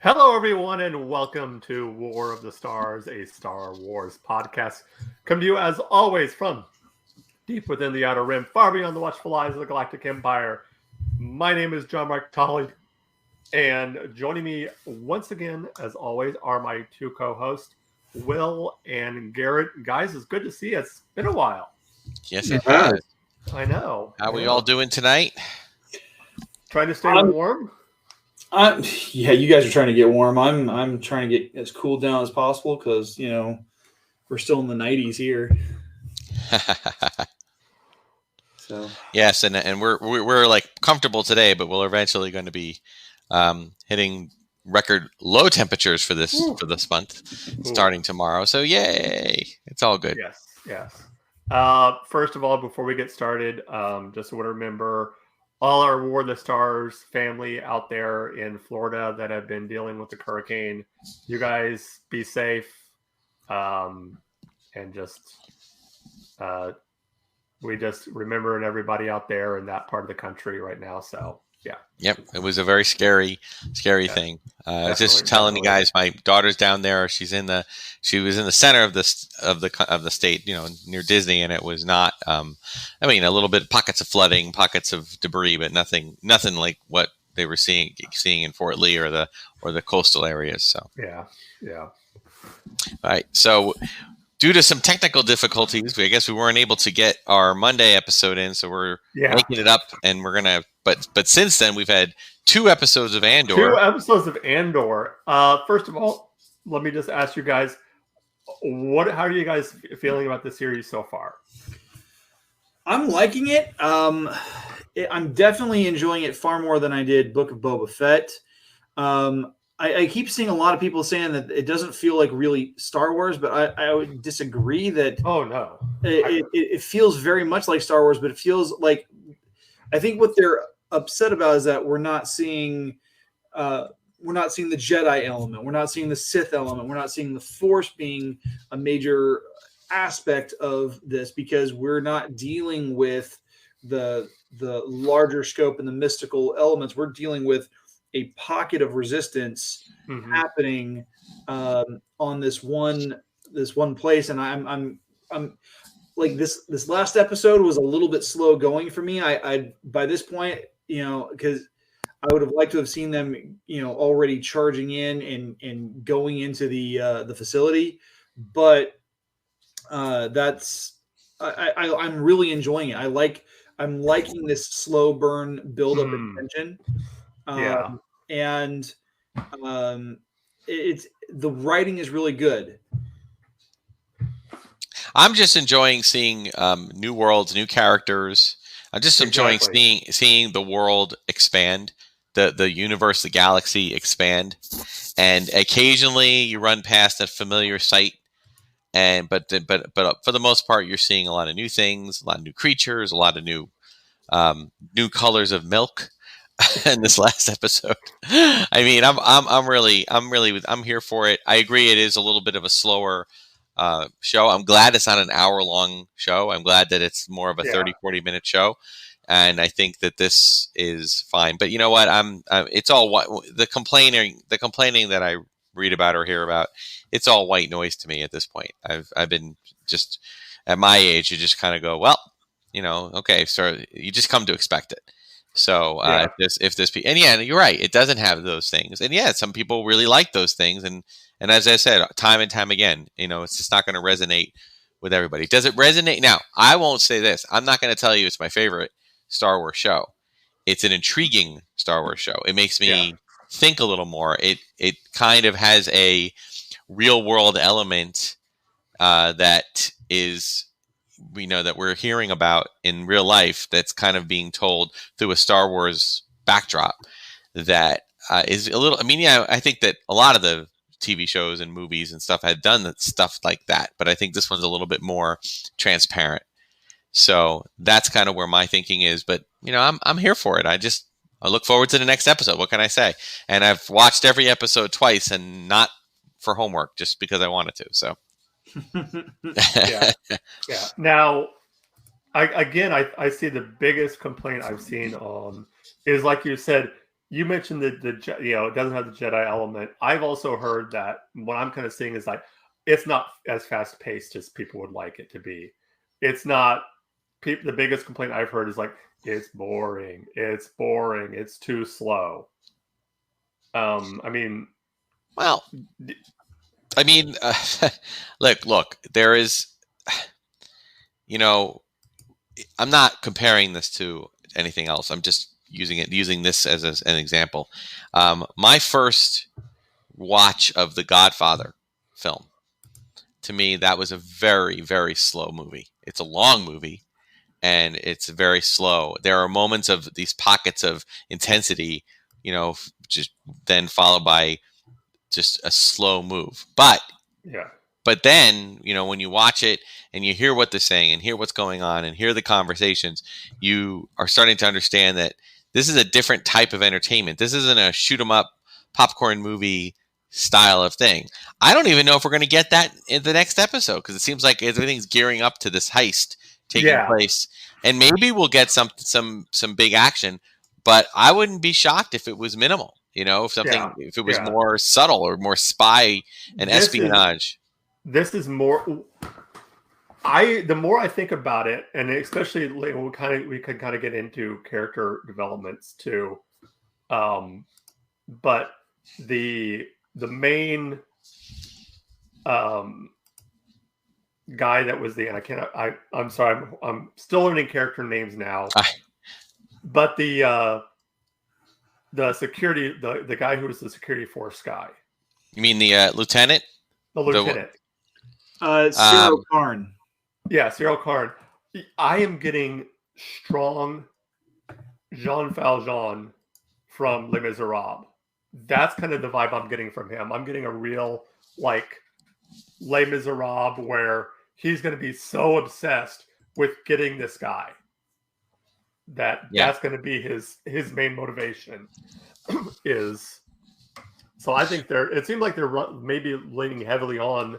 Hello, everyone, and welcome to War of the Stars, a Star Wars podcast. Come to you, as always, from deep within the Outer Rim, far beyond the watchful eyes of the Galactic Empire. My name is John Mark Tolley, and joining me once again, as always, are my two co-hosts, Will and Garrett. Guys, it's good to see you. It's been a while. Yes, it has. I know. How we all doing tonight? Trying to stay warm? Yeah, you guys are trying to get warm. I'm trying to get as cooled down as possible because we're still in the 90s here. So yes, and we're like comfortable today, but we're eventually going to be hitting record low temperatures for this month, starting tomorrow. So yay! It's all good. Yes. First of all, before we get started, just want to remember all our War of the Stars family out there in Florida that have been dealing with the hurricane. You guys be safe, and we just remembering everybody out there in that part of the country right now. So yeah. Yep, it was a very scary thing. I was just telling you guys, my daughter's down there. She was in the center of the state, near Disney, and it was not. A little bit pockets of flooding, pockets of debris, but nothing like what they were seeing in Fort Lee or the coastal areas. So yeah. All right, so. Due to some technical difficulties, I guess we weren't able to get our Monday episode in, so we're making it up, and we're gonna. But since then, we've had 2 episodes of Andor. 2 episodes of Andor. First of all, let me just ask you guys, how are you guys feeling about the series so far? I'm liking it. I'm definitely enjoying it far more than I did Book of Boba Fett. I keep seeing a lot of people saying that it doesn't feel like really Star Wars, but I would disagree that. Oh no, it feels very much like Star Wars, but it feels like I think what they're upset about is that we're not seeing the Jedi element, we're not seeing the Sith element, we're not seeing the Force being a major aspect of this because we're not dealing with the larger scope and the mystical elements. We're dealing with a pocket of resistance happening on this one place, and I'm like this last episode was a little bit slow going for me. I by this point, because I would have liked to have seen them, already charging in and going into the facility, but that's I'm really enjoying it. I'm liking this slow burn build up of tension. And it's the writing is really good. I'm just enjoying seeing new worlds, new characters. I'm just enjoying seeing the world expand, the universe, the galaxy expand, and occasionally you run past a familiar sight, but for the most part, you're seeing a lot of new things, a lot of new creatures, a lot of new colors of milk. In this last episode, I mean, I'm here for it. I agree, it is a little bit of a slower show. I'm glad it's not an hour-long show. I'm glad that it's more of a 30-40 minute show, and I think that this is fine. But you know what? It's all the complaining that I read about or hear about. It's all white noise to me at this point. I've been just at my age, you just kind of go, well, okay, so you just come to expect it. So if this and you're right, it doesn't have those things, and some people really like those things, and as I said, time and time again, it's just not going to resonate with everybody. Does it resonate? Now, I won't say this. I'm not going to tell you it's my favorite Star Wars show. It's an intriguing Star Wars show. It makes me think a little more. It kind of has a real world element that is. That we're hearing about in real life that's kind of being told through a Star Wars backdrop that is a little, I think that a lot of the TV shows and movies and stuff had done stuff like that, but I think this one's a little bit more transparent. So that's kind of where my thinking is, but I'm here for it. I look forward to the next episode. What can I say? And I've watched every episode twice and not for homework, just because I wanted to. So. Yeah. Now, I see the biggest complaint I've seen is, like you said, you mentioned it doesn't have the Jedi element. I've also heard that what I'm kind of seeing is like it's not as fast paced as people would like it to be. It's not. The biggest complaint I've heard is like it's boring. It's boring. It's too slow. I mean, well, I mean, look. There is, I'm not comparing this to anything else. I'm just using this as an example. My first watch of the Godfather film, to me, that was a very, very slow movie. It's a long movie, and it's very slow. There are moments of these pockets of intensity, just then followed by just a slow move. But then, when you watch it and you hear what they're saying and hear what's going on and hear the conversations, you are starting to understand that this is a different type of entertainment. This isn't a shoot 'em up popcorn movie style of thing. I don't even know if we're going to get that in the next episode, because it seems like everything's gearing up to this heist taking place, and maybe we'll get some big action. But I wouldn't be shocked if it was minimal. If it was more subtle or more spy and espionage. This is more. The more I think about it, and especially we could kind of get into character developments too. But the main guy that was I'm sorry, I'm still learning character names now. But the security, the guy who was the security force guy. You mean the lieutenant? The lieutenant. Cyril Karn. Yeah, Cyril Karn. I am getting strong Jean Valjean from Les Miserables. That's kind of the vibe I'm getting from him. I'm getting a real like Les Miserables where he's going to be so obsessed with getting this guy that's going to be his main motivation. So I think it seems like they're maybe leaning heavily on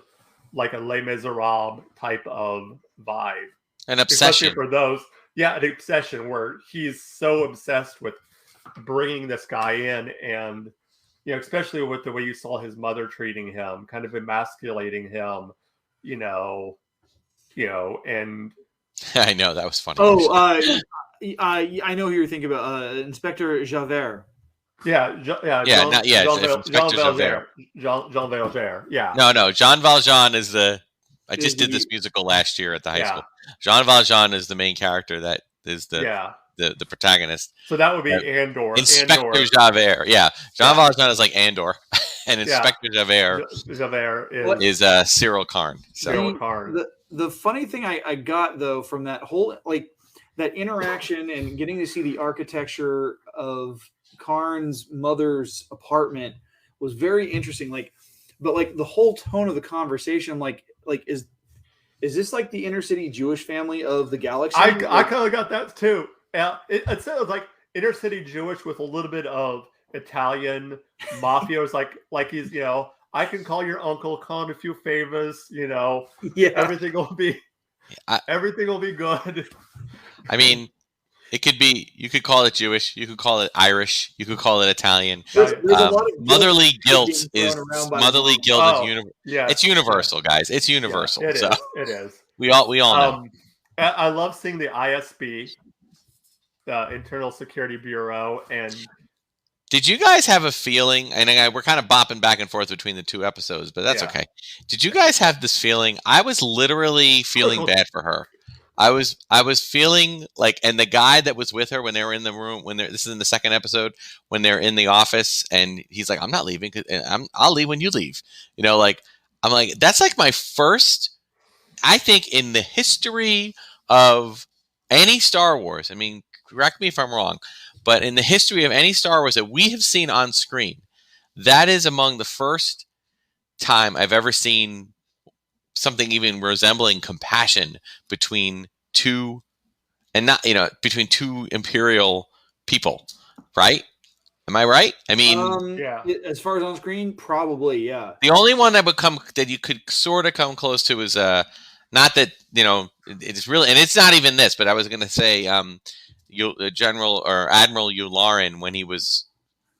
like a Les Miserables type of vibe. An obsession. Especially for those. Yeah, an obsession where he's so obsessed with bringing this guy in, and especially with the way you saw his mother treating him, kind of emasculating him, and I know that was funny. Oh, I know who you're thinking about. Inspector Javert. Jean Valjean. Jean Valjean. Yeah. No. Jean Valjean is the. I just did this musical last year at the high school. Jean Valjean is the main character that is the protagonist. So that would be Andor. Inspector Javert. Yeah. Jean Valjean is like Andor, and Inspector Javert is Cyril Karn. So. Cyril Karn. The funny thing I got though from that whole that interaction and getting to see the architecture of Karn's mother's apartment was very interesting. But the whole tone of the conversation, I'm like is this like the inner city Jewish family of the galaxy? I kind of got that too. It sounds like inner city Jewish with a little bit of Italian mafios, like he's I can call your uncle, call him a few favors, everything will be good. I mean, it could be, you could call it Jewish, you could call it Irish, you could call it Italian. There's a lot of motherly guilt is universal. Yeah, it's universal, guys. It's universal. Yeah, so it is. We all know. I love seeing the ISB, the Internal Security Bureau, and did you guys have a feeling? And we're kind of bopping back and forth between the two episodes, but that's okay. Did you guys have this feeling? I was literally feeling bad for her. I was feeling like, and the guy that was with her when they were in the room, this is in the second episode, when they're in the office, and he's like, "I'm not leaving. I'll leave when you leave." I'm like, that's like my first, I think, in the history of any Star Wars. I mean, correct me if I'm wrong, but in the history of any Star Wars that we have seen on screen, that is among the first time I've ever seen something even resembling compassion between two, and not between two imperial people, right? Am I right? I mean, as far as on screen, probably, yeah. The only one that you could sort of come close to is not that it's really, and it's not even this, but I was going to say General or Admiral Yularen when he was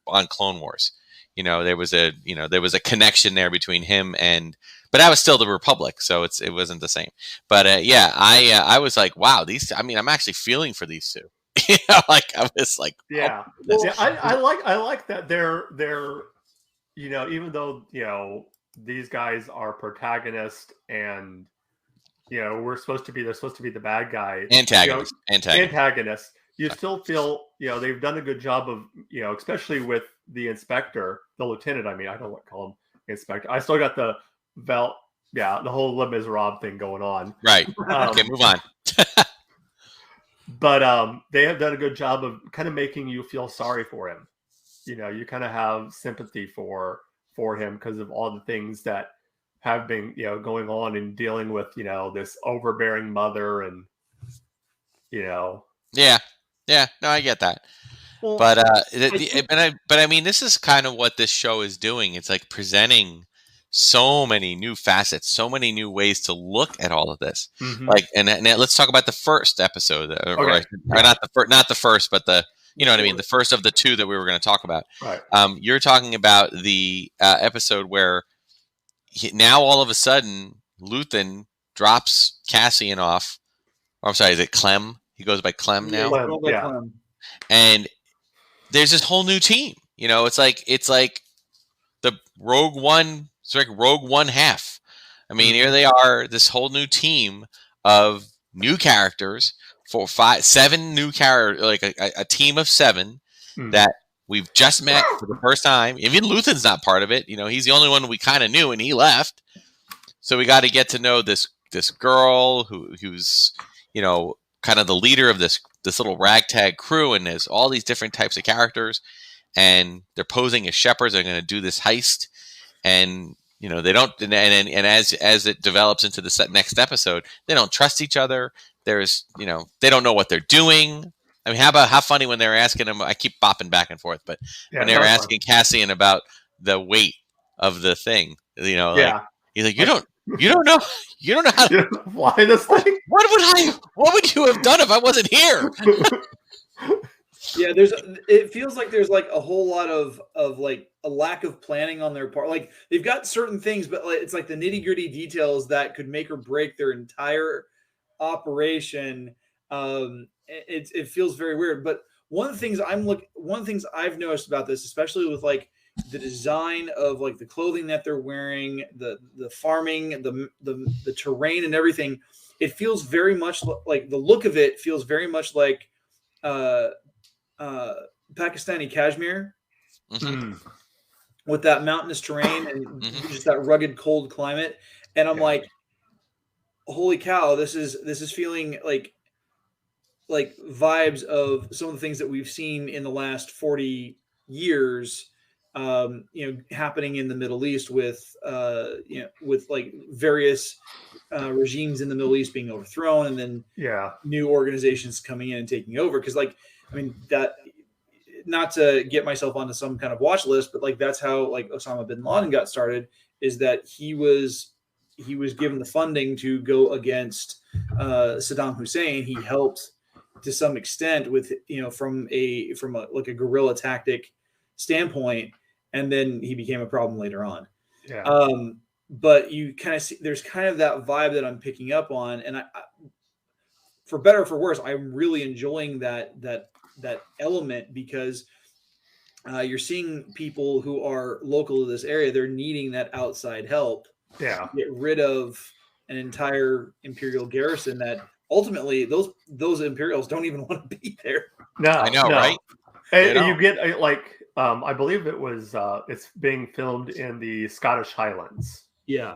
on Clone Wars. There was a connection there between him but that was still the Republic, so it wasn't the same. But I was like, wow, I'm actually feeling for these two. I was like, yeah, oh, yeah. I like that they're even though these guys are protagonists and they're supposed to be the bad guys, antagonists. You still feel they've done a good job of especially with the inspector, the lieutenant. I mean, I don't want to call him inspector. I still got the the whole Les Miserables thing going on. Right. Okay, move on. But they have done a good job of kind of making you feel sorry for him. You kind of have sympathy for him because of all the things that have been going on and dealing with this overbearing mother and yeah, no, I get that. Well, but I mean, this is kind of what this show is doing. It's like presenting so many new facets, so many new ways to look at all of this. Mm-hmm. And let's talk about the first episode, or not the first, but the what I mean, the first of the two that we were going to talk about. Right. You're talking about the episode where now all of a sudden Luthen drops Cassian off. Or, I'm sorry, is it Clem? He goes by Clem now. Clem. And there's this whole new team. It's like the Rogue One. It's like Rogue One half. I mean, here they are, this whole new team of new characters, 7 new characters, like a team of 7 that we've just met for the first time. Even Luthen's not part of it. He's the only one we kind of knew, and he left. So we got to get to know this girl who's kind of the leader of this little ragtag crew, and there's all these different types of characters, and they're posing as shepherds. They're going to do this heist, and they don't. And as it develops into the next episode, they don't trust each other. There's they don't know what they're doing. I mean, how funny when they were asking him. I keep bopping back and forth, but when they were asking Cassian about the weight of the thing, he's like, you don't know how to fly this thing. What would you have done if I wasn't here? Yeah, it feels like there's like a whole lot of like a lack of planning on their part. Like they've got certain things, but it's like the nitty-gritty details that could make or break their entire operation. It feels very weird. But one of the things I've noticed about this, especially with like the design of like the clothing that they're wearing, the farming, the terrain and everything, it feels very much like the look of it feels very much like Pakistani Kashmir, with that mountainous terrain and just that rugged cold climate. And I'm like, holy cow, this is feeling like vibes of some of the things that we've seen in the last 40 years, happening in the Middle East with like various regimes in the Middle East being overthrown, and then new organizations coming in and taking over. Because that, not to get myself onto some kind of watch list, but like that's how like Osama bin Laden got started, is that he was given the funding to go against Saddam Hussein. He helped to some extent with from a guerrilla tactic standpoint, and then he became a problem later on. But you kind of see there's kind of that vibe that I'm picking up on, and I for better or for worse, I'm really enjoying that element, because you're seeing people who are local to this area. They're needing that outside help to get rid of an entire Imperial garrison that ultimately those Imperials don't even want to be there. No, I know, right? And you get I believe it was it's being filmed in the Scottish Highlands. Yeah.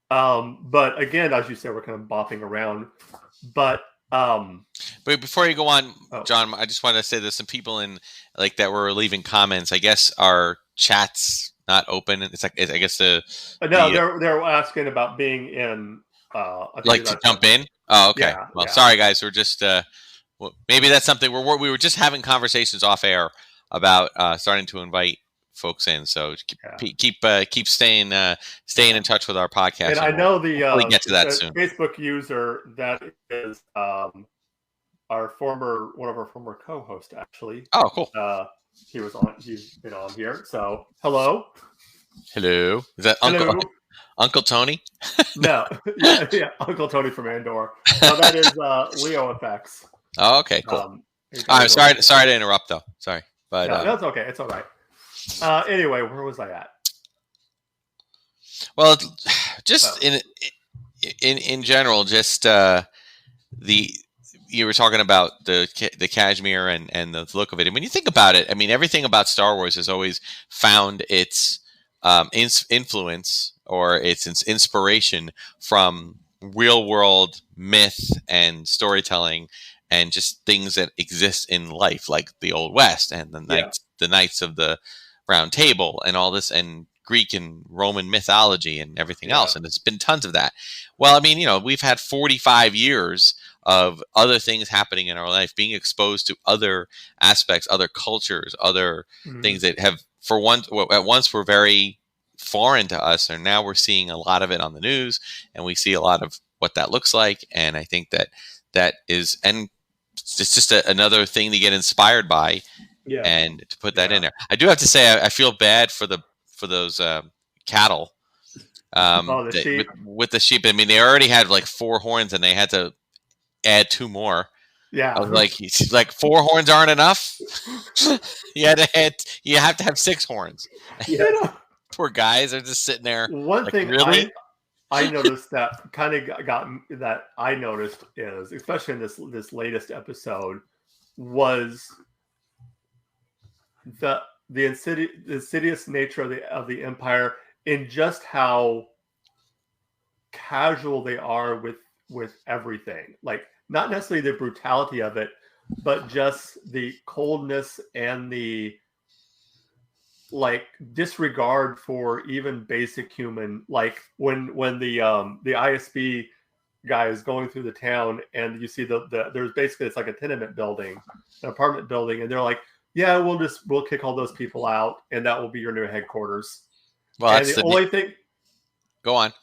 But again, as you said, we're kind of bopping around. But before you go on, John, I just wanted to say there's some people in that were leaving comments. I guess our chat's not open. It's like, I guess they're asking about being in. To jump in. Oh, okay. Sorry guys, we're just maybe that's something we were just having conversations off air about starting to invite folks in. So keep staying in touch with our podcast. And I know we'll get to that soon. Facebook user that is one of our former co-hosts, actually. Oh, cool. He's been on here. So hello. Hello. Is that Hello. Uncle Tony? No. Yeah, Uncle Tony from Andor. No, that is Leo Effects. Oh, okay, cool. I'm sorry to interrupt though. Sorry. But no, that's okay. It's all right. Anyway, where was I at? Well, just in general, just you were talking about the cashmere and the look of it. And when you think about it, I mean, everything about Star Wars has always found its influence or its inspiration from real world myth and storytelling and just things that exist in life, like the Old West and the Knights of the Round Table and all this, and Greek and Roman mythology and everything else. And there's been tons of that. Well, I mean, we've had 45 years of other things happening in our life, being exposed to other aspects, other cultures, other things that have, at once were very foreign to us, and now we're seeing a lot of it on the news, and we see a lot of what that looks like. And I think that is, and it's just another thing to get inspired by, and to put that in there. I do have to say, I feel bad for those cattle. Sheep. With the sheep. I mean, they already had like 4 horns, and they had to add 2 more. Yeah, I was like, he's like 4 horns aren't enough. You have to have 6 horns. Yeah. Poor guys are just sitting there. One thing really? I noticed that kind of I noticed is, especially in this latest episode, was the insidious nature of the Empire, in just how casual they are with everything. Like, not necessarily the brutality of it, but just the coldness and the disregard for even basic human. Like when the ISB guy is going through the town, and you see there's basically, it's like a tenement building, an apartment building, and they're like, yeah, we'll kick all those people out, and that will be your new headquarters. Well, and the only thing. Go on.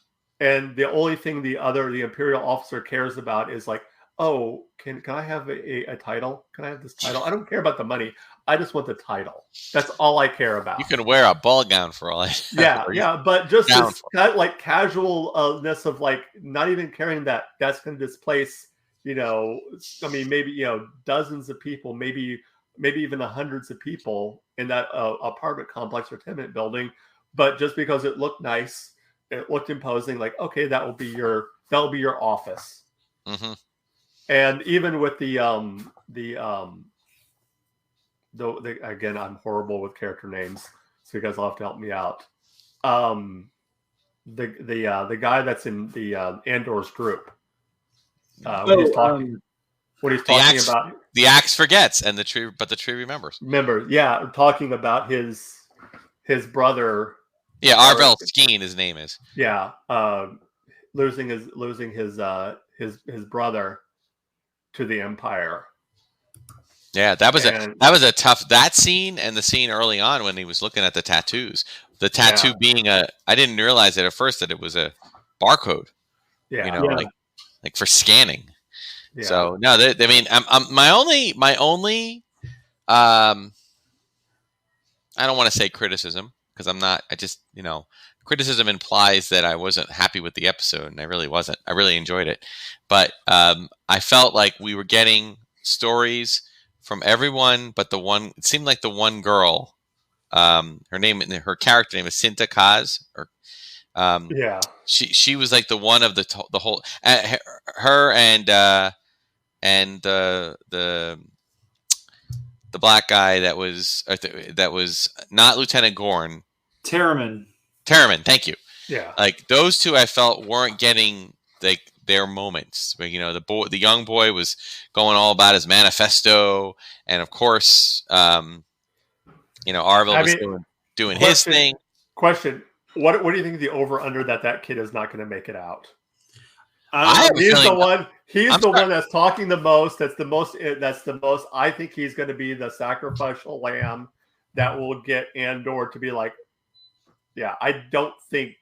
And the only thing the Imperial officer cares about is like, oh, can I have a title? Can I have this title? I don't care about the money. I just want the title. That's all I care about. You can wear a ball gown for all I. Yeah. But just this kind of like casualness of like not even caring that that's going to displace, I mean, maybe, dozens of people, maybe even hundreds of people in that apartment complex or tenement building. But just because it looked nice, it looked imposing, like, okay, that'll be your office. Mm-hmm. And even with the again, I'm horrible with character names, so you guys will have to help me out. The guy that's in the Andor's group. When he's talking about the axe forgets, and the tree remembers. Yeah, talking about his brother. Yeah, Arvel Skeen, his name is. Yeah, losing his brother to the Empire. Yeah, that was a tough, that scene, and the scene early on when he was looking at the tattoos. The tattoo being I didn't realize it at first that it was a barcode. Yeah, like for scanning. Yeah. So no, I mean, I'm my only I don't want to say criticism, because I'm not. I just, criticism implies that I wasn't happy with the episode, and I really wasn't. I really enjoyed it, but I felt like we were getting stories from everyone, but it seemed like the one girl, her character name is Cinta Kaz, she was like the one of the whole, her and the black guy that was not Lieutenant Gorn. Terriman, thank you. Yeah. Like, those two I felt weren't getting like their moments. But, the young boy was going all about his manifesto, and of course, Arvel was doing his thing. Question: What do you think the over under that kid is not going to make it out? He's the one that's talking the most. That's the most. I think he's going to be the sacrificial lamb that will get Andor to be like, yeah. I don't think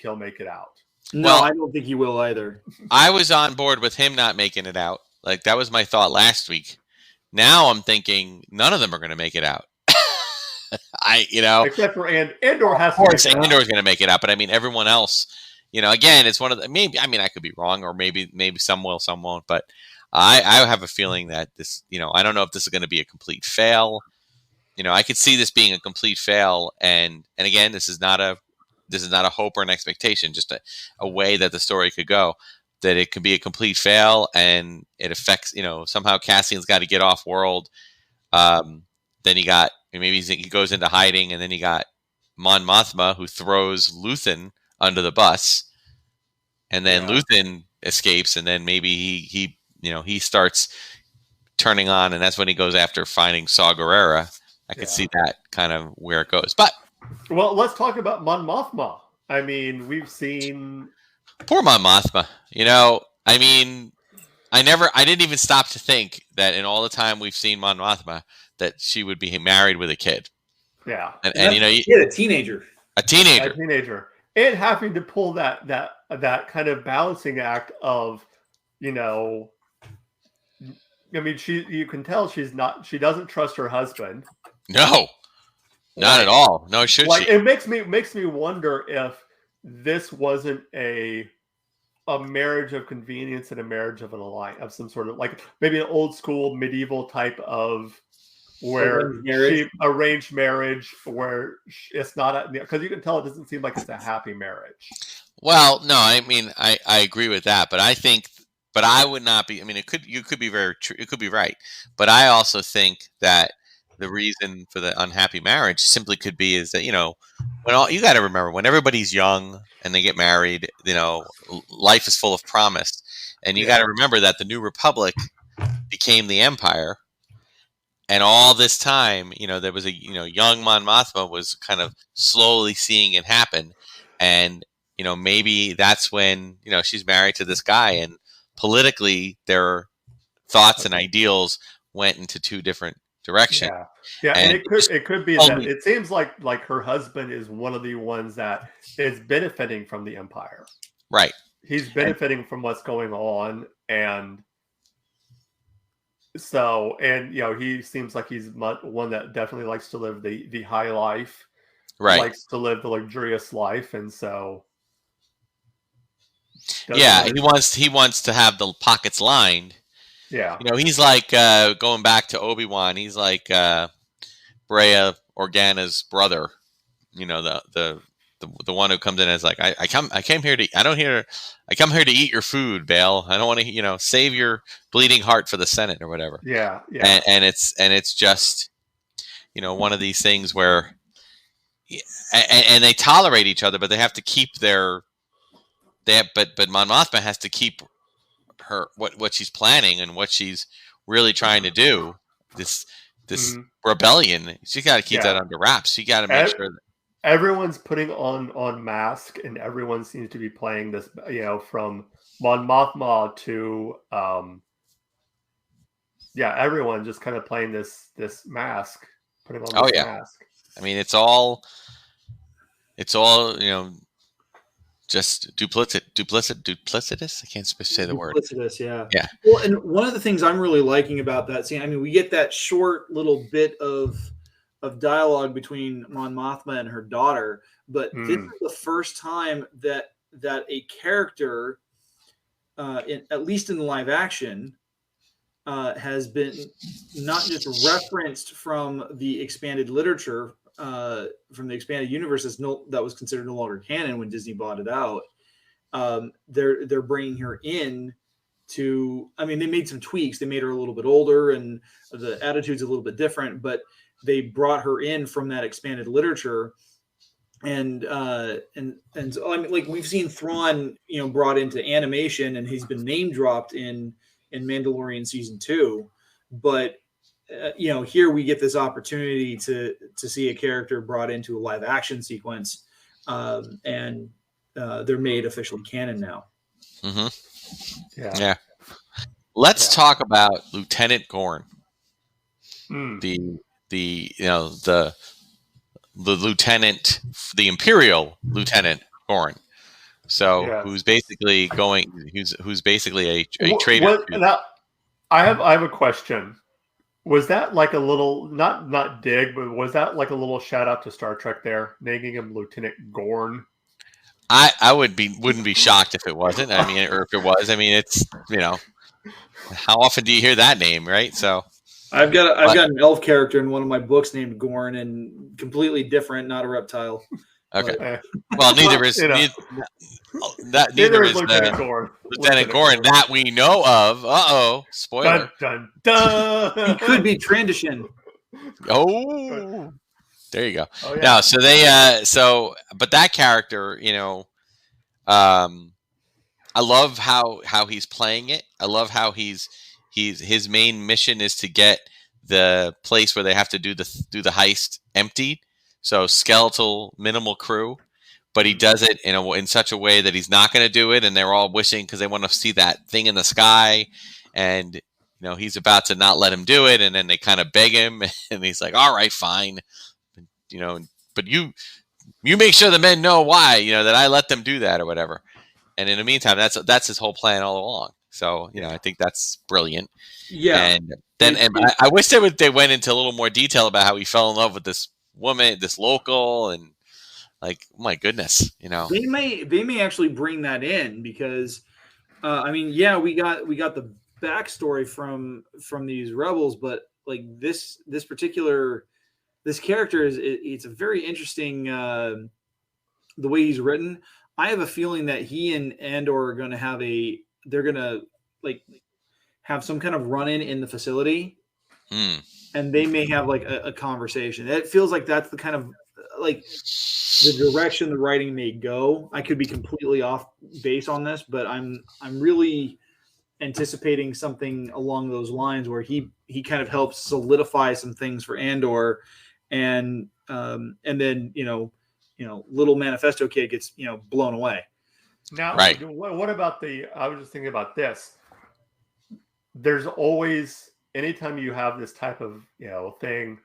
he'll make it out. No, I don't think he will either. I was on board with him not making it out. Like, that was my thought last week. Now I'm thinking none of them are going to make it out. Except for Andor has of course, to make it out. Andor's going to make it out, but I mean, everyone else, again, it's one of the, maybe, I mean, I could be wrong, or maybe some will, some won't, but I have a feeling that this, I don't know if this is going to be a complete fail. I could see this being a complete fail. And again, this is not a hope or an expectation, just a way that the story could go, that it could be a complete fail and it affects, somehow Cassian's got to get off world. Then he got, maybe he goes into hiding, and then he got Mon Mothma, who throws Luthen under the bus, and then Luthen escapes, and then maybe he starts turning on, and that's when he goes after finding Saw Gerrera. I could see that kind of where it goes. But let's talk about Mon Mothma. I mean, we've seen poor Mon Mothma. I mean, I didn't even stop to think that in all the time we've seen Mon Mothma that she would be married with a kid. Yeah. And a teenager. A teenager. And having to pull that kind of balancing act of, I mean, you can tell she doesn't trust her husband. No. Not at all. No, should she? It makes me wonder if this wasn't a marriage of convenience and a marriage of an alliance, of some sort of, like, maybe an old school medieval type of arranged marriage where it's not, because you can tell it doesn't seem like it's a happy marriage. Well, no, I mean, I agree with that, but I would not be. I mean, you could be very true. It could be right, but I also think that the reason for the unhappy marriage simply could be is that you got to remember, when everybody's young and they get married, life is full of promise, and you got to remember that the New Republic became the Empire. And all this time, there was young Mon Mothma was kind of slowly seeing it happen. And, maybe that's when, she's married to this guy, and politically their thoughts and ideals went into two different directions. Yeah. And it could be that it seems like her husband is one of the ones that is benefiting from the Empire. Right. He's benefiting from what's going on. And so, he seems like he's one that definitely likes to live the high life, right? Likes to live the luxurious life, and so, he wants to have the pockets lined. Yeah, he's like going back to Obi-Wan. He's like Brea Organa's brother. The one who comes in as like, I come here to eat your food, Bail. I don't want to, save your bleeding heart for the Senate or whatever. Yeah. And it's just, one of these things where, and they tolerate each other, but they have to keep but Mon Mothma has to keep her what she's planning and what she's really trying to do. This rebellion, she got to keep that under wraps. She got to make sure that everyone's putting on mask, and everyone seems to be playing this, from Mon Mothma to, everyone just kind of playing this mask, putting on this mask. I mean, it's all, just duplicitous. I can't say the word. Duplicitous, yeah. Yeah. Well, and one of the things I'm really liking about that scene, I mean, we get that short little bit of dialogue between Mon Mothma and her daughter, but this is the first time that a character, at least in the live action, has been not just referenced from the expanded literature, from the expanded universe that was considered no longer canon when Disney bought it out. They're bringing her in to, I mean, they made some tweaks. They made her a little bit older, and the attitude's a little bit different, but they brought her in from that expanded literature, and so, I mean, like, we've seen Thrawn, brought into animation, and he's been name dropped in Mandalorian season 2, but here we get this opportunity to see a character brought into a live action sequence, and they're made officially canon now. Mm-hmm. Yeah. Let's talk about Lieutenant Gorn. The lieutenant, the Imperial Lieutenant Gorn. So who's basically a traitor. Now, I have a question. Was that like a little not dig, but was that like a little shout out to Star Trek there, naming him Lieutenant Gorn? I wouldn't be shocked if it wasn't. I mean, or if it was. I mean, it's how often do you hear that name, right? So I've got an elf character in one of my books named Gorn, and completely different, not a reptile. okay. But, Well, neither is neither is Lieutenant Gorn. Lieutenant Gorn that we know of. Spoiler. Dun, dun, dun. He could be Trandoshan. Oh, there you go. Oh, yeah. No, so they but that character, I love how he's playing it. I love how his main mission is to get the place where they have to do the heist emptied. So skeletal, minimal crew, but he does it in such a way that he's not going to do it, and they're all wishing because they want to see that thing in the sky, and he's about to not let him do it, and then they kind of beg him, and he's like, "All right, fine, but you make sure the men know why, that I let them do that or whatever." And in the meantime, that's his whole plan all along. So I think that's brilliant. Yeah, and then I wish they went into a little more detail about how he fell in love with this woman, this local, and like, oh my goodness, they may actually bring that in because we got the backstory from these rebels, but like this character it's a very interesting the way he's written. I have a feeling that he and Andor are going to have some kind of run in the facility. And they may have like a conversation. It feels like that's the kind of like the direction the writing may go. I could be completely off base on this, but I'm really anticipating something along those lines where he kind of helps solidify some things for Andor, and then little Manifesto kid gets blown away. Now, right. What about I was just thinking about this. There's always, anytime you have this type of thing,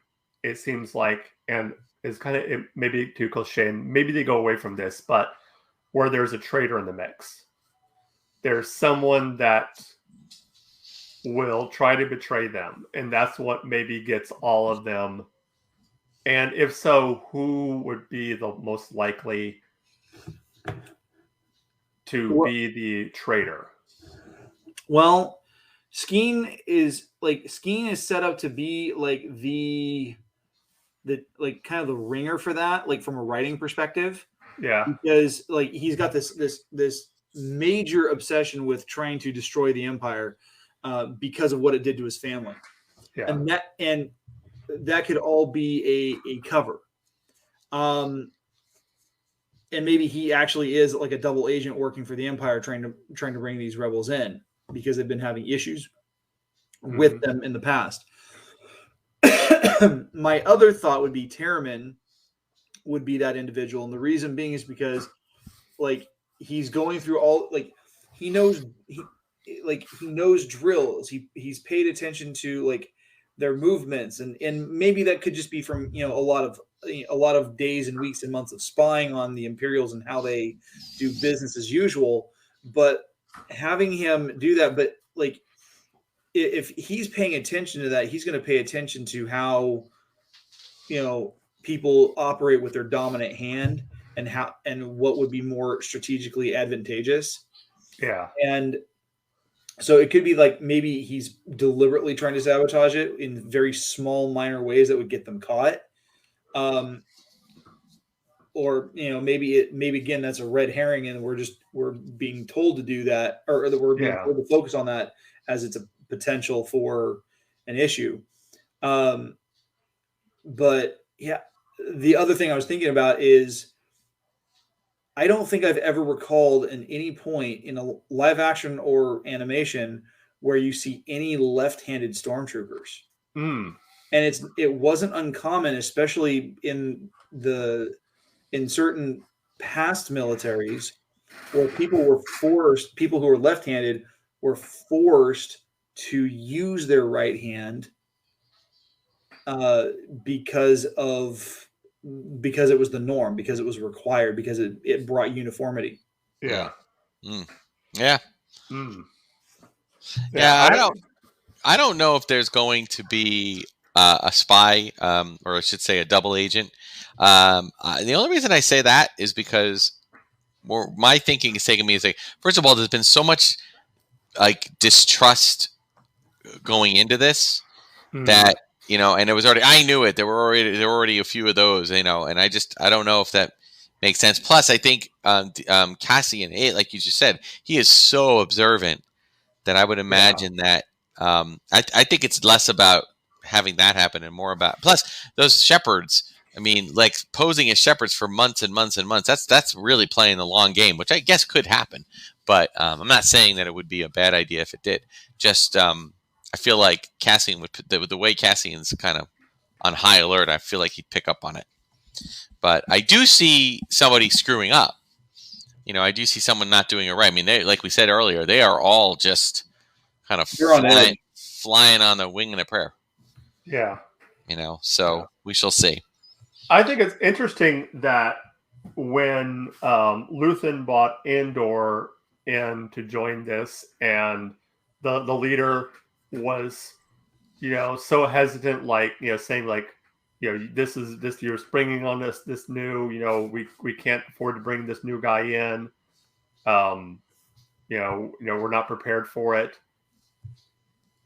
it seems like, and it's kind of, it may be too cliche, and maybe they go away from this, but where there's a traitor in the mix, there's someone that will try to betray them, and that's what maybe gets all of them. And if so, who would be the most likely to be the traitor? Well, Skeen is set up to be like the like kind of the ringer for that, like from a writing perspective. Yeah. Because like he's got this major obsession with trying to destroy the Empire because of what it did to his family. Yeah. And that could all be a cover. And maybe he actually is like a double agent working for the Empire trying to bring these rebels in because they've been having issues with them in the past. My other thought would be Terriman would be that individual. And the reason being is because like he's going through all, like he knows drills. He's paid attention to like their movements, and maybe that could just be from a lot of days and weeks and months of spying on the Imperials and how they do business as usual. But having him do that, but like if he's paying attention to that, he's going to pay attention to how people operate with their dominant hand and what would be more strategically advantageous. Yeah. And so it could be like maybe he's deliberately trying to sabotage it in very small, minor ways that would get them caught. Or maybe again that's a red herring, and we're being told to do that, or that we're being told to focus on that as it's a potential for an issue. But yeah, the other thing I was thinking about is I don't think I've ever recalled in any point in a live action or animation where you see any left-handed stormtroopers. And it wasn't uncommon, especially in certain past militaries where people who were left-handed were forced to use their right hand because it was the norm, because it was required, because it brought uniformity. Yeah. Yeah. Yeah. I don't. I don't know if there's going to be a spy, or I should say a double agent. The only reason I say that is because my thinking is taking me is like, first of all, there's been so much like distrust going into this that, and it was already, I knew it. There were already a few of those, and I don't know if that makes sense. Plus, I think Cassian, like you just said, he is so observant that I would imagine that I think it's less about having that happen and more about, plus those shepherds. I mean, like posing as shepherds for months and months and months. That's really playing the long game, which I guess could happen. But I'm not saying that it would be a bad idea if it did. Just I feel like Cassian would, the way Cassian's kind of on high alert, I feel like he'd pick up on it. But I do see somebody screwing up. I do see someone not doing it right. I mean, they, like we said earlier, they are all just kind of flying on the wing and a prayer. Yeah. So we shall see. I think it's interesting that when Luthen brought Andor in to join this, and the leader was, so hesitant, like, saying like, this year's bringing on this new, we can't afford to bring this new guy in. We're not prepared for it.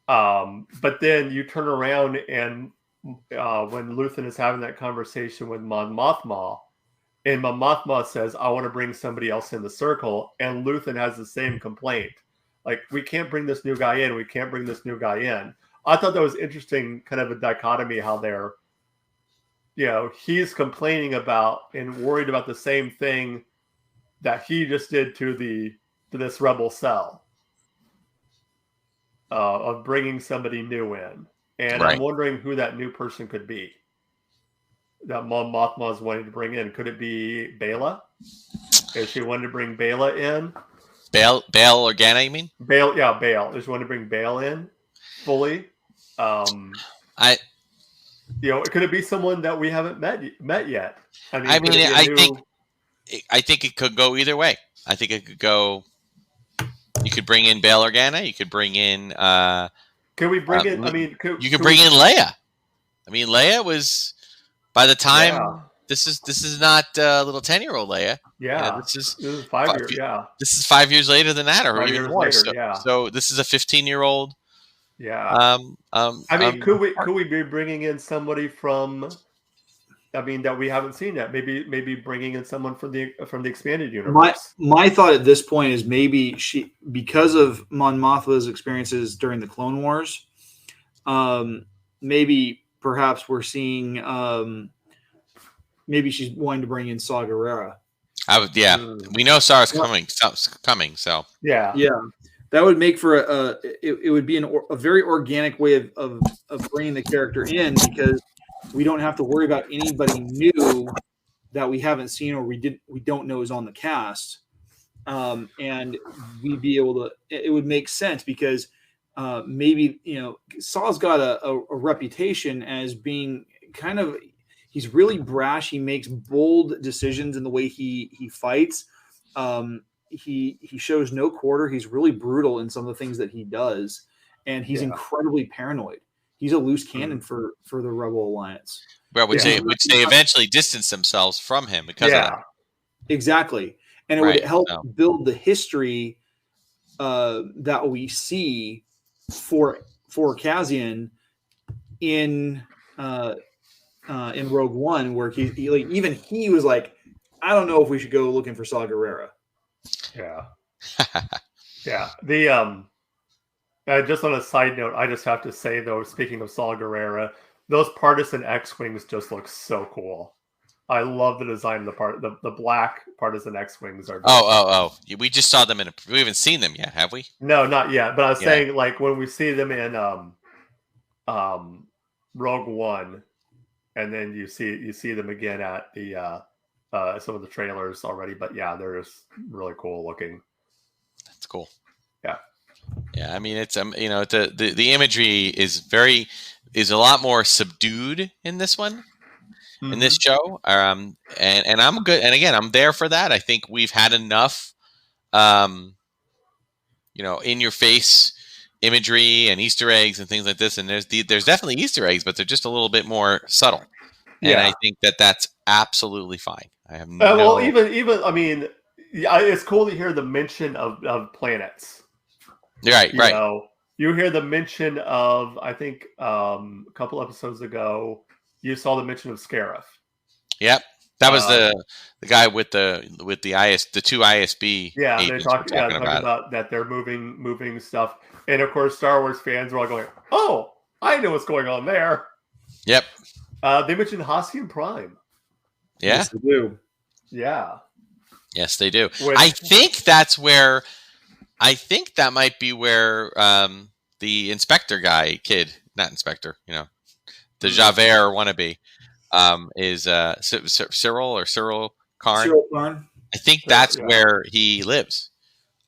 But then you turn around and when Luthen is having that conversation with Mon Mothma, and Mon Mothma says, I want to bring somebody else in the circle, and Luthen has the same complaint. Like, we can't bring this new guy in. We can't bring this new guy in. I thought that was interesting, kind of a dichotomy, how they're, he's complaining about and worried about the same thing that he just did to this rebel cell of bringing somebody new in. And right. I'm wondering who that new person could be that Mon Mothma is wanting to bring in. Could it be Bela? Is she wanting to bring Bela in? Bail Organa, you mean? Bail. Is she wanting to bring Bail in fully? Could it be someone that we haven't met yet? I think it could go either way. I think it could go. You could bring in Bail Organa. You could bring in. Can we bring in? You could bring in Leia. I mean, Leia was by the time. Yeah. This is not little 10-year-old Leia. Yeah, this is 5 years. Yeah, this is 5 years later than that, or 5 even years more. Later, So this is a 15-year-old. Yeah. Could we be bringing in somebody from? That we haven't seen yet. Maybe bringing in someone from the expanded universe. My thought at this point is maybe she, because of Mon Mothma's experiences during the Clone Wars, maybe perhaps we're seeing. Maybe she's wanting to bring in Saw Gerrera. We know Sar's coming. So yeah, that would make for it would be a very organic way of bringing the character in, because we don't have to worry about anybody new that we haven't seen or we don't know is on the cast, and we'd be able to. It would make sense because maybe Saw's got a reputation as being kind of. He's really brash. He makes bold decisions in the way he fights. He shows no quarter. He's really brutal in some of the things that he does, and he's incredibly paranoid. He's a loose cannon for the Rebel Alliance. Well, which they eventually distance themselves from him because of that. Exactly, and it would help build the history that we see for Cassian in Rogue One, where he like even he was like, I don't know if we should go looking for Saw Gerrera. Yeah. Yeah. The just on a side note, I just have to say though, speaking of Saw Gerrera, those partisan X-Wings just look so cool. I love the design of the black partisan X-Wings are. Oh! We just saw them we haven't seen them yet, have we? No, not yet. But I was saying, like when we see them in Rogue One, and then you see them again at the some of the trailers already. But yeah, they're just really cool looking. That's cool. Yeah. Yeah, I mean it's the imagery is a lot more subdued in this one. In this show, and I'm good. And again, I'm there for that. I think we've had enough, in your face imagery and Easter eggs and things like this. And there's definitely Easter eggs, but they're just a little bit more subtle. And I think that's absolutely fine. I have no. Well, even I mean, it's cool to hear the mention of planets. Right. You know, you hear the mention of, I think a couple episodes ago, you saw the mention of Scarif. Yep. That was the guy with the two ISB. Yeah, they're talking about that they're moving stuff, and of course, Star Wars fans are all going, "Oh, I know what's going on there." Yep. They mentioned Hassian Prime. Yeah, yes, they do. Yeah. Yes, they do. I think that's where. I think that might be where the inspector guy, not inspector, the Javert wannabe. Is Cyril Karn. Cyril Karn. I think that's where he lives.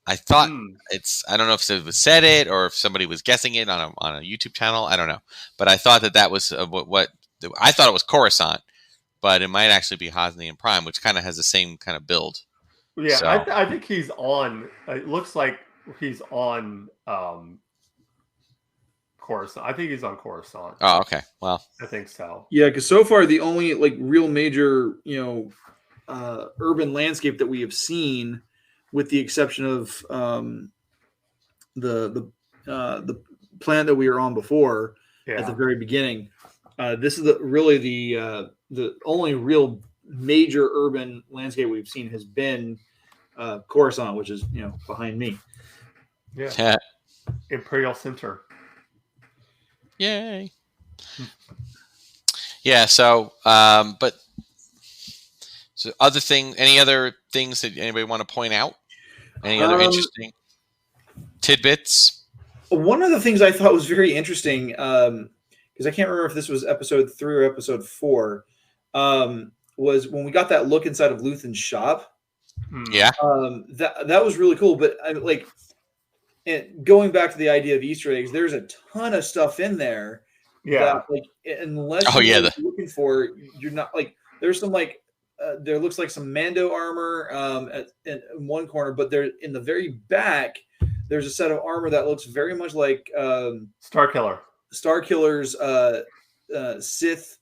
I thought I don't know if it was said it or if somebody was guessing it on a YouTube channel. I don't know, but I thought that was what I thought it was Coruscant, but it might actually be Hosnian Prime, which kind of has the same kind of build. Yeah, so. I think he's on. It looks like he's on. Coruscant. I think he's on Coruscant. Oh, okay. Well, I think so. Yeah, because so far the only real major urban landscape that we have seen, with the exception of the planet that we were on before at the very beginning, this is the only real major urban landscape we've seen has been Coruscant, which is behind me. Yeah. Imperial Center. Yay. Yeah, so but so any other things that anybody want to point out? Any other interesting tidbits? One of the things I thought was very interesting, because I can't remember if this was episode 3 or episode 4, was when we got that look inside of Luthen's shop. Yeah. That was really cool, but and going back to the idea of Easter eggs, there's a ton of stuff in there. Yeah. That, unless you're looking for, you're not there's some there looks like some Mando armor in one corner, but there in the very back, there's a set of armor that looks very much like Starkiller's Sith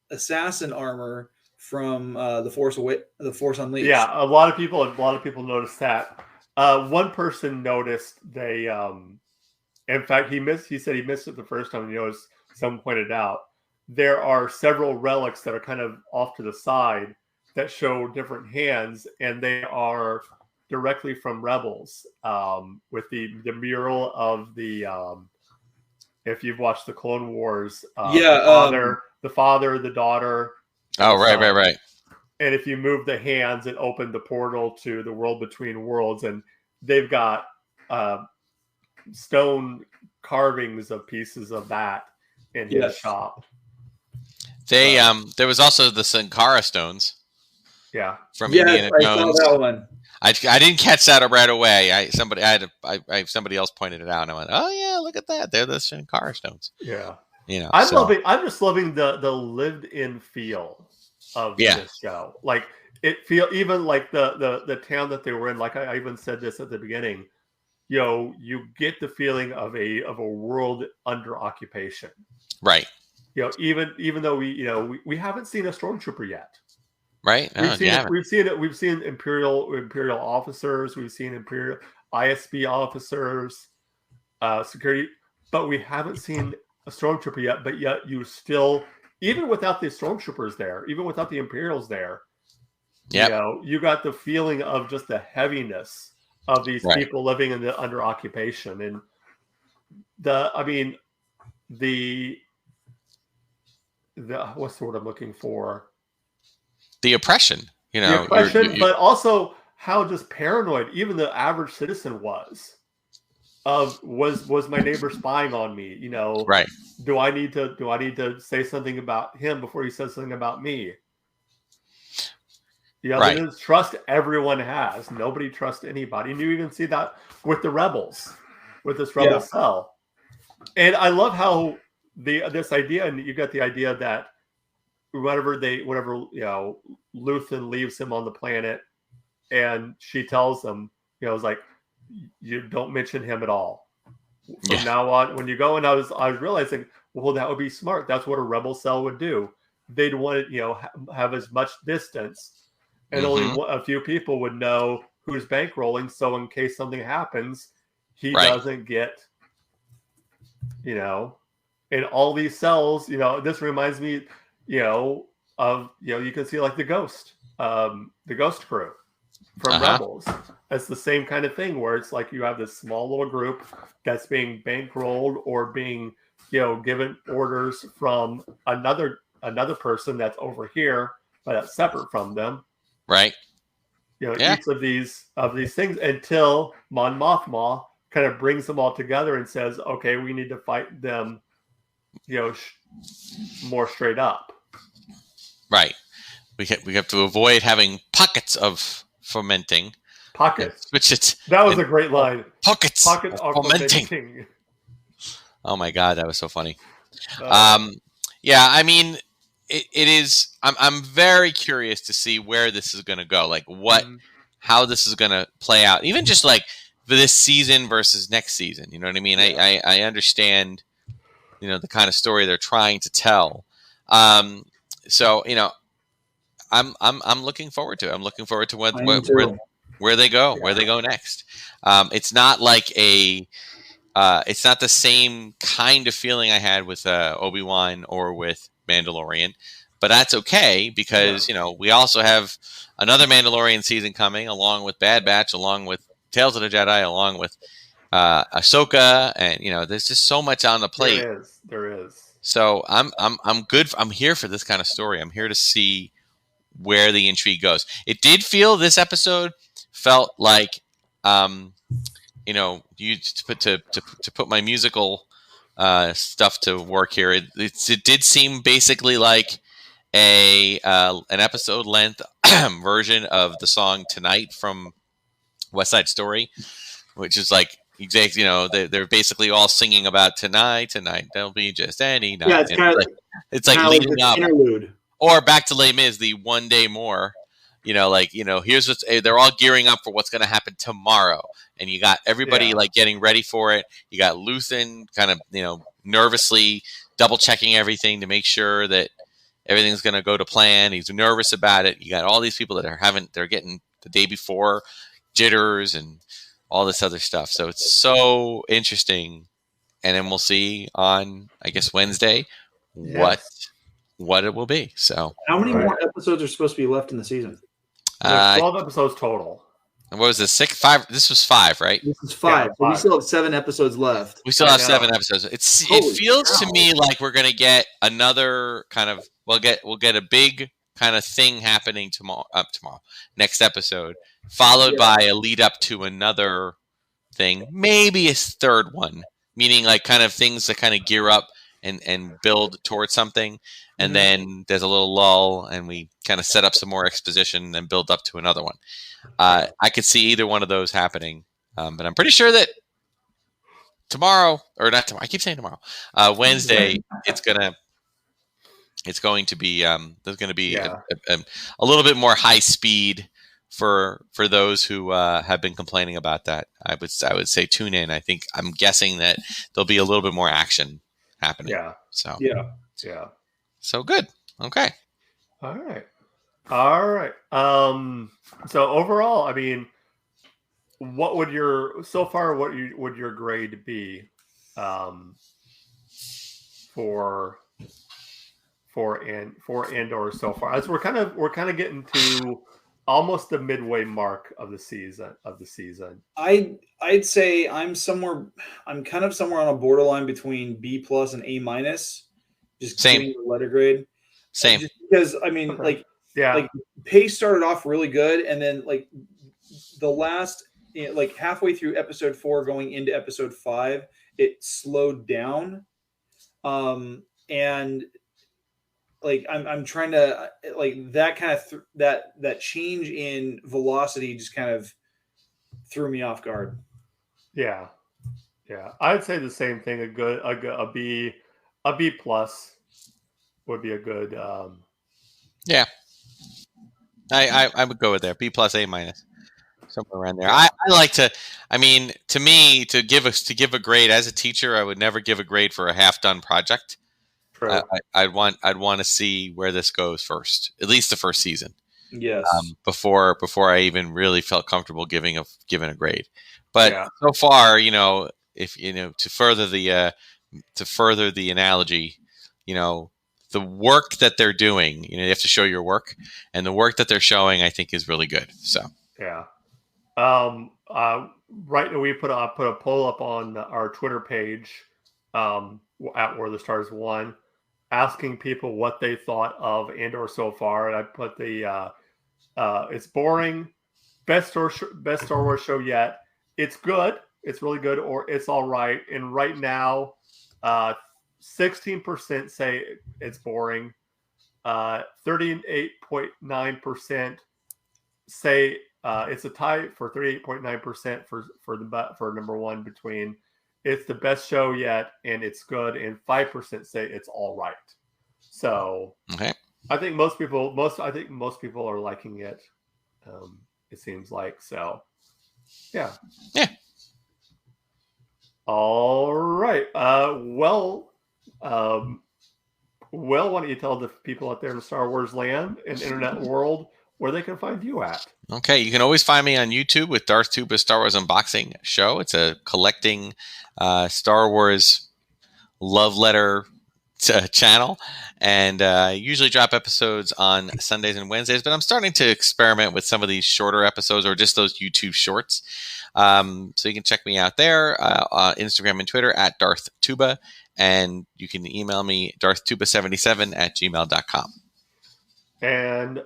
assassin armor from the Force Unleashed. Yeah, a lot of people noticed that. One person noticed they, in fact, he said he missed it the first time. He noticed, someone pointed out, there are several relics that are kind of off to the side that show different hands, and they are directly from Rebels. With the mural of the, if you've watched the Clone Wars, the father, the daughter. Oh, right. And if you move the hands, it opened the portal to the world between worlds, and they've got stone carvings of pieces of that in his shop. They there was also the Sankara stones. Yeah, from Indiana Jones. I saw that one. I didn't catch that right away. Somebody else pointed it out, and I went, "Oh yeah, look at that! They're the Sankara stones." Yeah, I'm just loving the lived-in feel of this show. Even like the town that they were in. Like I even said this at the beginning. You get the feeling of a world under occupation. Right. Even though we haven't seen a stormtrooper yet. Right. We've seen imperial officers. We've seen imperial ISB officers, security, but we haven't seen a stormtrooper yet. But yet you still, even without the stormtroopers there, even without the Imperials there, you got the feeling of just the heaviness of these people living under occupation, and the what's the word I'm looking for? The oppression, the oppression, but also how just paranoid even the average citizen was. Was my neighbor spying on me? Right? Do I need to say something about him before he says something about me? There's trust everyone has. Nobody trusts anybody, and you even see that with the rebels, with this rebel cell. And I love how this idea, and you got the idea that whenever Luthen leaves him on the planet, and she tells him, it's like, you don't mention him at all. from now on, when you go, and I was realizing, well, that would be smart. That's what a rebel cell would do. They'd want to, have as much distance, and only a few people would know who's bankrolling. So in case something happens, he doesn't get, in all these cells. This reminds me, of you can see like the Ghost crew from Rebels. It's the same kind of thing where it's like you have this small little group that's being bankrolled or being given orders from another person that's over here, but that's separate from them. Right. Each of these things, until Mon Mothma kind of brings them all together and says, okay, we need to fight them, more straight up. Right. We have to avoid having pockets of fermenting. Pockets. That was a great line. Pockets of fermenting. Oh my God, that was so funny. Yeah, I mean, it is. I'm very curious to see where this is going to go. Like how this is going to play out. Even just like for this season versus next season. You know what I mean? Yeah. I understand. The kind of story they're trying to tell. So I'm looking forward to it. I'm looking forward to where they go, where they go next. It's not like it's not the same kind of feeling I had with Obi-Wan or with Mandalorian, but that's okay because we also have another Mandalorian season coming, along with Bad Batch, along with Tales of the Jedi, along with Ahsoka, and there's just so much on the plate. There is. So I'm good. I'm here for this kind of story. I'm here to see where the intrigue goes. It did feel this episode felt like, you to put my musical stuff to work here. It did seem basically like an episode length version of the song "Tonight" from West Side Story, which is like exactly, they're basically all singing about tonight. There'll be just any night. Yeah, it's like leading up. Interlude. Or back to Les Mis, the one day more. Here's what's they're all gearing up for what's going to happen tomorrow, and you got everybody like getting ready for it. You got Luthen kind of nervously double checking everything to make sure that everything's going to go to plan. He's nervous about it. You got all these people that they're getting the day before jitters and all this other stuff. So it's so interesting. And then we'll see on, I guess, Wednesday what it will be. So how many more episodes are supposed to be left in the season? 12 episodes total. And what was this? 5? This was 5, right? This is 5. So we still have 7 episodes left. We still have 7 episodes. It feels to me like we're gonna get another kind of we'll get a big kind of thing happening tomorrow next episode, followed by a lead up to another thing, maybe a third one, meaning like kind of things that kind of gear up and build towards something. And then there's a little lull, and we kind of set up some more exposition, and then build up to another one. I could see either one of those happening, but I'm pretty sure that tomorrow, or not tomorrow, I keep saying tomorrow, Wednesday, it's going to be there's going to be a little bit more high speed for those who have been complaining about that. I would say tune in. I'm guessing that there'll be a little bit more action happening. Yeah. So yeah. So good. Okay. All right. So overall, I mean, what would your grade be for Andor so far? As we're kind of getting to almost the midway mark of the season. I'd say I'm kind of somewhere on a borderline between B+ and A-. Just giving the letter grade. Same. Just because I mean, like pace started off really good, and then like the last, like halfway through episode 4, going into episode 5, it slowed down, and like I'm trying to like that kind of that change in velocity just kind of threw me off guard. Yeah, I'd say the same thing. A B+ would be a good. Yeah, I would go with there. B+, A-. somewhere around there. I like to. I mean, to me, to give a grade as a teacher, I would never give a grade for a half done project. True. I'd want to see where this goes first, at least the first season. Yes. Before I even really felt comfortable giving a grade. But so far, if to further the analogy, the work that they're doing, you have to show your work, and the work that they're showing, I think, is really good. So yeah. Right now we put a poll up on our Twitter page, at War of the Stars 1, asking people what they thought of Andor so far, and I put the it's boring, best Star Wars show yet. It's good, it's really good, or it's all right. And right now, 16% say it's boring. 38.9% say it's a tie for 38.9% for number one between it's the best show yet and it's good, and 5% say it's all right. So okay. I think most people are liking it. It seems like so. Yeah. All right. Well, why don't you tell the people out there in the Star Wars land and internet world where they can find you at? Okay, you can always find me on YouTube with Darth Tuba's Star Wars Unboxing Show. It's a collecting Star Wars love letter channel, and I usually drop episodes on Sundays and Wednesdays, but I'm starting to experiment with some of these shorter episodes or just those YouTube shorts. So you can check me out there on Instagram and Twitter at Darth Tuba, and you can email me darthtuba77@gmail.com. And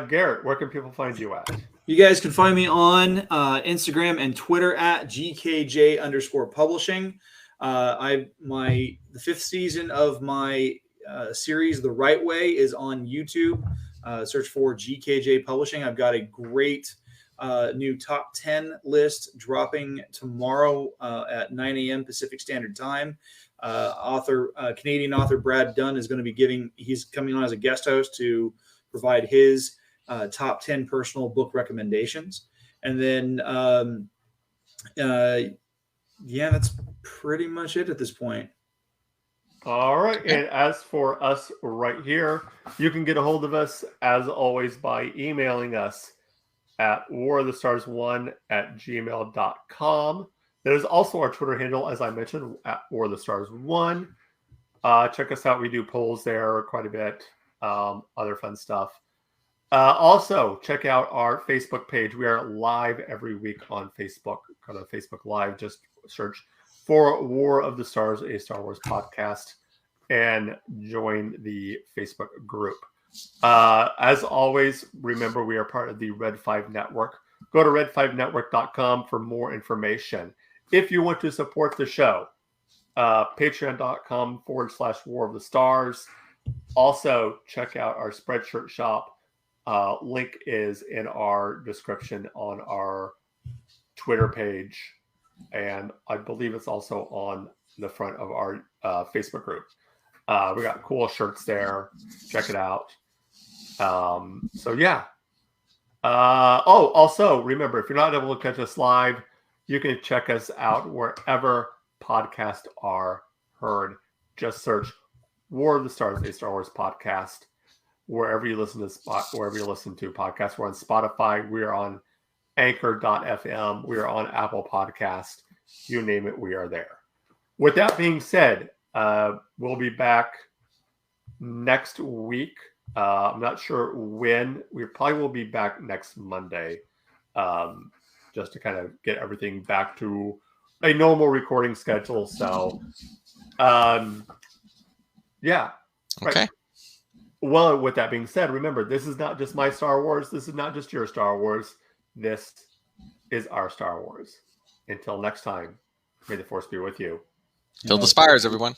Garrett, where can people find you at? You guys can find me on Instagram and Twitter at GKJ_publishing. The 5th season of my series, The Right Way, is on YouTube. Search for GKJ Publishing. I've got a great new top 10 list dropping tomorrow at 9 a.m. Pacific Standard Time. Canadian author Brad Dunn is going to be he's coming on as a guest host to provide his top 10 personal book recommendations. And then, that's pretty much it at this point. All right. And as for us right here, you can get a hold of us, as always, by emailing us at warofthestars1@gmail.com. There's also our Twitter handle, as I mentioned, at warofthestars1. Check us out. We do polls there quite a bit. Other fun stuff. Also, check out our Facebook page. We are live every week on Facebook. Go to Facebook Live. Just search for War of the Stars, a Star Wars podcast, and join the Facebook group. As always, remember we are part of the Red 5 Network. Go to red5network.com for more information. If you want to support the show, patreon.com/War of the Stars. Also, check out our Spreadshirt shop. Link is in our description on our Twitter page, and I believe it's also on the front of our Facebook group. We got cool shirts there. Check it out. Also remember, if you're not able to catch us live, you can check us out wherever podcasts are heard. Just search War of the Stars, a Star Wars podcast, wherever you listen to podcasts. We're on Spotify. We are on Anchor.fm. We are on Apple Podcast. You name it, we are there. With that being said, we'll be back next week. I'm not sure when. We probably will be back next Monday, just to kind of get everything back to a normal recording schedule. So, yeah. Okay. Right. Well, with that being said, remember, this is not just my Star Wars. This is not just your Star Wars. This is our Star Wars. Until next time, may the Force be with you. Build the spires, everyone.